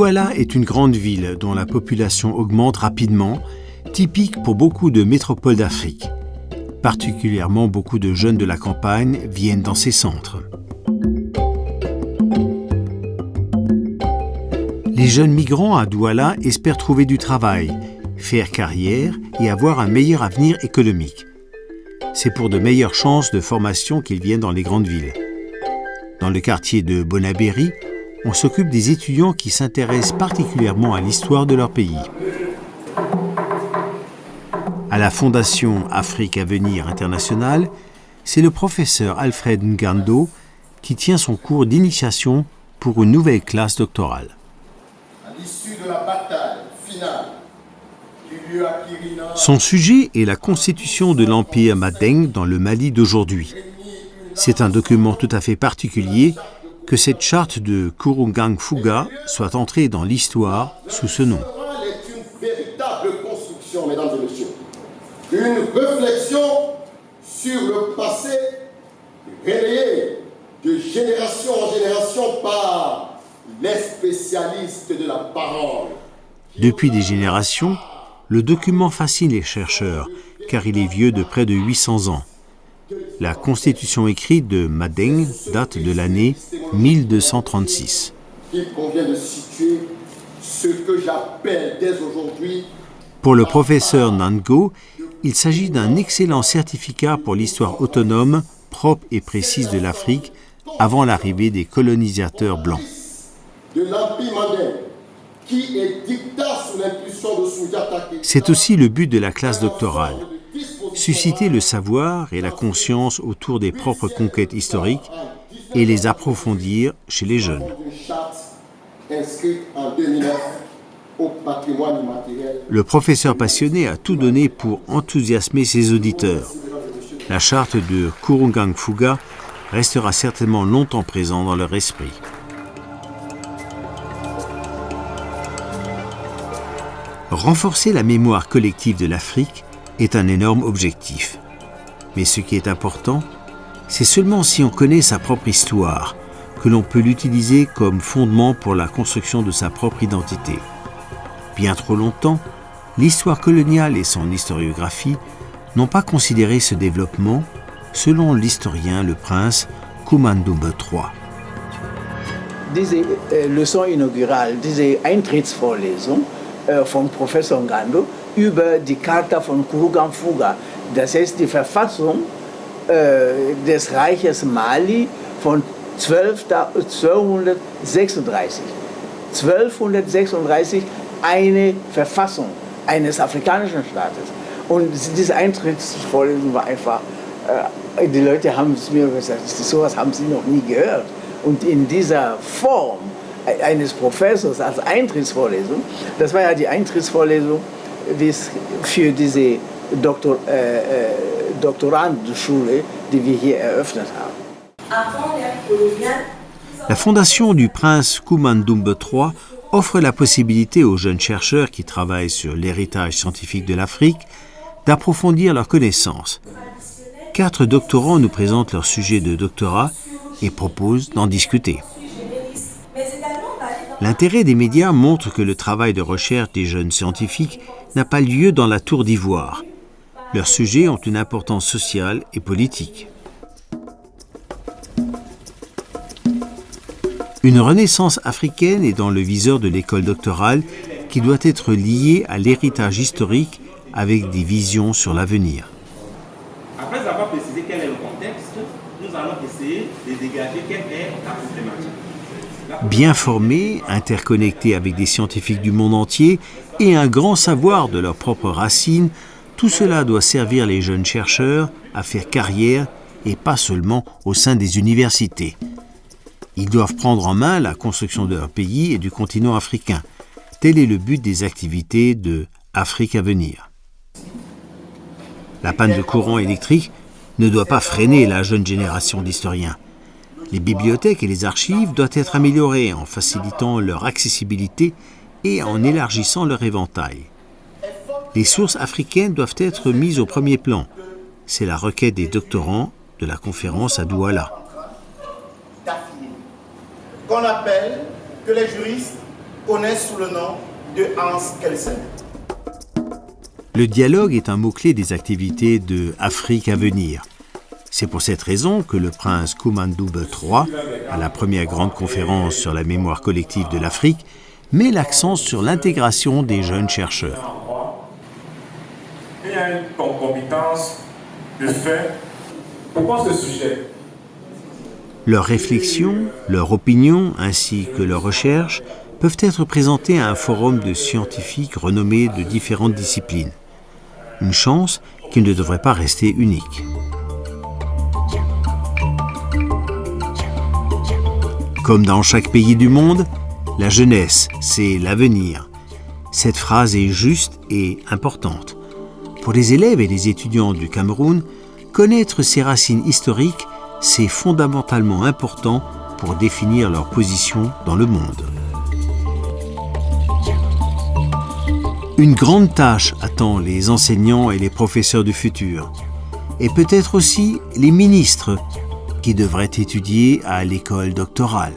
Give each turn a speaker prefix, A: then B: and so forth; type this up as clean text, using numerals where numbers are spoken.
A: Douala est une grande ville dont la population augmente rapidement, typique pour beaucoup de métropoles d'Afrique. Particulièrement, beaucoup de jeunes de la campagne viennent dans ces centres. Les jeunes migrants à Douala espèrent trouver du travail, faire carrière et avoir un meilleur avenir économique. C'est pour de meilleures chances de formation qu'ils viennent dans les grandes villes. Dans le quartier de Bonabéry, on s'occupe des étudiants qui s'intéressent particulièrement à l'histoire de leur pays. À la Fondation Afrique Avenir International, c'est le professeur Alfred Ngando qui tient son cours d'initiation pour une nouvelle classe doctorale. Son sujet est la constitution de l'Empire Madeng dans le Mali d'aujourd'hui. C'est un document tout à fait particulier que cette charte de Kourougang Fouga soit entrée dans l'histoire sous ce nom.
B: C'est une véritable construction, mesdames et messieurs. Une réflexion sur le passé relayée de génération en génération par les spécialistes de la parole.
A: Depuis des générations, le document fascine les chercheurs, car il est vieux de près de 800 ans. La constitution écrite de Madeng date de l'année 1236.
B: Il convient de situer ce que j'appelle dès aujourd'hui.
A: Pour le professeur Nango, il s'agit d'un excellent certificat pour l'histoire autonome, propre et précise de l'Afrique avant l'arrivée des colonisateurs blancs.
B: De l'Empire Mandeng, qui est dictat sous l'impulsion de Soundiata Keita.
A: C'est aussi le but de la classe doctorale. Susciter le savoir et la conscience autour des propres conquêtes historiques et les approfondir chez les jeunes. Le professeur passionné a tout donné pour enthousiasmer ses auditeurs. La charte de Kourougang Fouga restera certainement longtemps présente dans leur esprit. Renforcer la mémoire collective de l'Afrique est un énorme objectif. Mais ce qui est important, c'est seulement si on connaît sa propre histoire que l'on peut l'utiliser comme fondement pour la construction de sa propre identité. Bien trop longtemps, l'histoire coloniale et son historiographie n'ont pas considéré ce développement, selon l'historien le prince Koumandoumbé III.
C: Diese Leçon inaugurale, diese Eintrittsvorlesung von Professor Ngando über die Charta von Kourougang Fouga, das heißt die Verfassung des Reiches Mali von 1236. 1236 eine Verfassung eines afrikanischen Staates. Und diese Eintrittsvorlesung war einfach, die Leute haben es mir gesagt, sowas haben sie noch nie gehört. Und in dieser Form eines Professors als Eintrittsvorlesung, das war ja die Eintrittsvorlesung für diese Doktorandenschule, die wir hier eröffnet haben.
A: La fondation du prince Koumandoumbé III offre la possibilité aux jeunes chercheurs qui travaillent sur l'héritage scientifique de l'Afrique d'approfondir leurs connaissances. 4 doctorants nous présentent leur sujet de doctorat et proposent d'en discuter. L'intérêt des médias montre que le travail de recherche des jeunes scientifiques n'a pas lieu dans la tour d'ivoire. Leurs sujets ont une importance sociale et politique. Une renaissance africaine est dans le viseur de l'école doctorale qui doit être liée à l'héritage historique avec des visions sur l'avenir.
D: Après avoir précisé quel est le contexte, nous allons essayer de dégager quelle est la problématique.
A: Bien formés, interconnectés avec des scientifiques du monde entier et un grand savoir de leurs propres racines, tout cela doit servir les jeunes chercheurs à faire carrière et pas seulement au sein des universités. Ils doivent prendre en main la construction de leur pays et du continent africain. Tel est le but des activités de Afrique Avenir. La panne de courant électrique ne doit pas freiner la jeune génération d'historiens. Les bibliothèques et les archives doivent être améliorées en facilitant leur accessibilité et en élargissant leur éventail. Les sources africaines doivent être mises au premier plan. C'est la requête des doctorants de la conférence à Douala.
B: Qu'on appelle, que les juristes
E: connaît sous le nom de Hans Kelsen.
A: Le dialogue est un mot-clé des activités de Afrique à venir. C'est pour cette raison que le prince Koumandouba III, à la première grande conférence sur la mémoire collective de l'Afrique, met l'accent sur l'intégration des jeunes chercheurs.
F: Il y a une concomitance de fait. Pourquoi ce sujet?
A: Leurs réflexions, leurs opinions ainsi que leurs recherches peuvent être présentées à un forum de scientifiques renommés de différentes disciplines. Une chance qui ne devrait pas rester unique. Comme dans chaque pays du monde, la jeunesse, c'est l'avenir. Cette phrase est juste et importante. Pour les élèves et les étudiants du Cameroun, connaître ses racines historiques, c'est fondamentalement important pour définir leur position dans le monde. Une grande tâche attend les enseignants et les professeurs du futur, et peut-être aussi les ministres qui devraient étudier à l'école doctorale.